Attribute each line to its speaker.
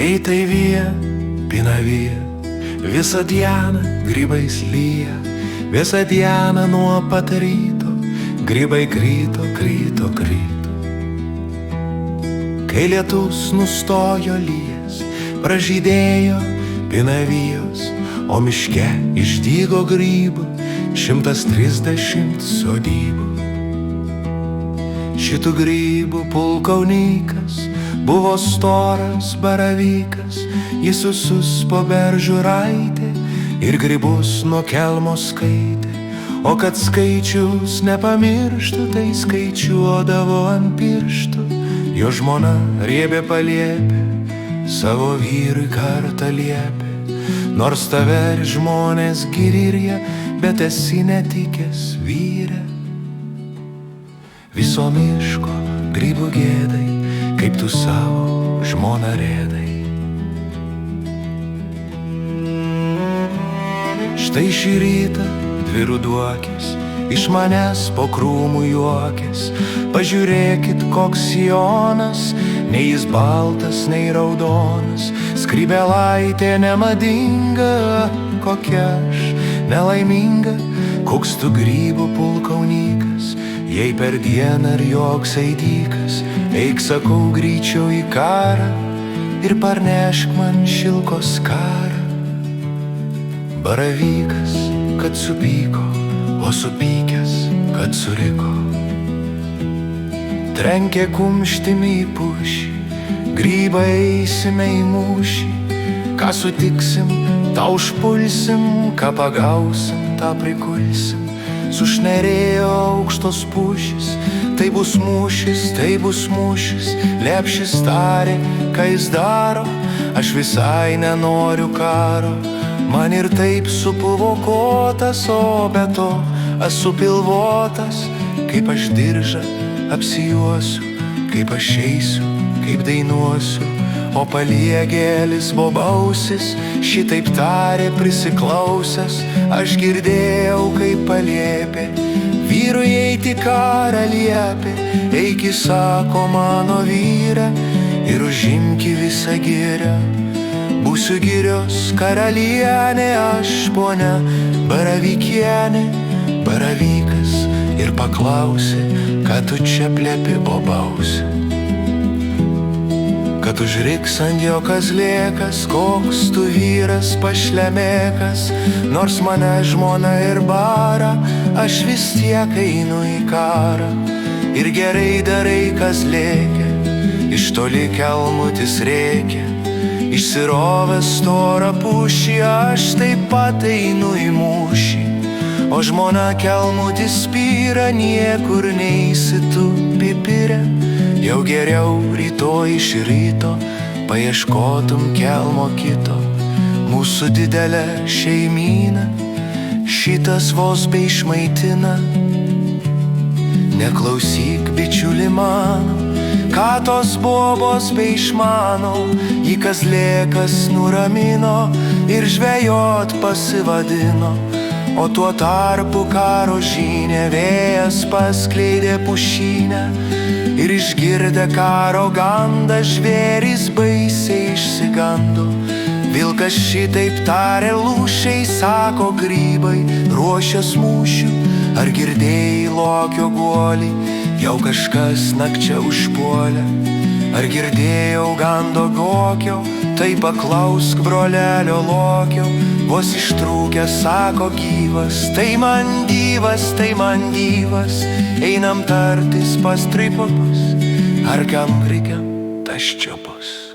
Speaker 1: Eitai vyja, pina vyja, visą dieną grybais lyja, visą dieną nuo pat ryto grybai kryto, kryto, kryto. Kai lietus nustojo lyjas, pražydėjo pinavijos, o miške išdygo grybų 130 sodybų. Šitų grybų pulkaunykas buvo storas baravykas, jis visus po beržų raitė ir grybus nuo kelmo skaitė. O kad skaičius nepamirštų, tai skaičiuodavo ant pirštų. Jo žmona riebė paliepė, savo vyrui kartą liepė: nors tave žmonės giria, bet esi netikęs vyre. Viso miško grybų gėdai, kaip tu savo žmoną rėdai. Štai šį rytą dvi ruduokės iš manęs po krūmų juokės. Pažiūrėkit, koks sijonas, nei jis baltas, nei raudonas. Skrybėlaitė nemadinga, kokia aš nelaiminga. Koks tu grybų pulkaunykas, jei per dieną ir joks eidykas. Eik, sakau, greičiau į karą ir parnešk man šilkos karą. Baravykas, kad supyko, o supykęs, kad suriko. Trenkė kumštimi į pušį, grybą eisime į mūšį. Ką sutiksim, tą užpulsim, ką pagausim, tą prikulsim. Sušnerėjo aukštos pušys, tai bus mūšis, tai bus mūšis. Lepšis tarė, ką jis daro, aš visai nenoriu karo. Man ir taip supuvo kotas, o be to esu pilvotas. Kaip aš diržą apsijuosiu, kaip aš eisiu, kaip dainuosiu. O paliegėlis bobausis šitaip tarė prisiklausęs. Aš girdėjau, kaip paliepė vyrui eiti karą liepė. Eiki, sako mano vyre, ir užimki visą girią. Būsiu girios karalienė, aš ponia baravykienė. Baravykas ir paklausė, ką tu čia plepi bobausi. Kad užriks ant jo kazlėkas, koks tu vyras pašlemėkas. Nors mane žmona ir bara, aš vis tiek einu į karą. Ir gerai darai, kazlėke, iš toli kelmutis rėkia. Išsirovęs storą pušį, aš taip pat einu į mūšį. O žmona kelmutį spyra, niekur neisi tu pipirė. Jau geriau rytoj iš ryto paieškotum kelmo kito. Mūsų didelė šeimyna šitas vos beišmaitina. Neklausyk, bičiuli mano, ką tos bobos beišmano. Jį kazlėkas nuramino ir žvejot pasivadino. O tuo tarpu karo žynė vėjas paskleidė pušynę. Ir išgirdę karo gandą žvėrys baisiai išsigando. Vilkas šitaip tarė lūšiai, sako grybai ruošias mūšių. Ar girdėjai lokio guolį, jau kažkas nakčia užpuolė? Ar girdėjau gando gokio, tai paklausk brolelio lokio. Vos ištrūkęs sako gyvas, tai man gyvas, tai man gyvas. Einam tartis pas tripopus, ar kam reikia tas čiopus.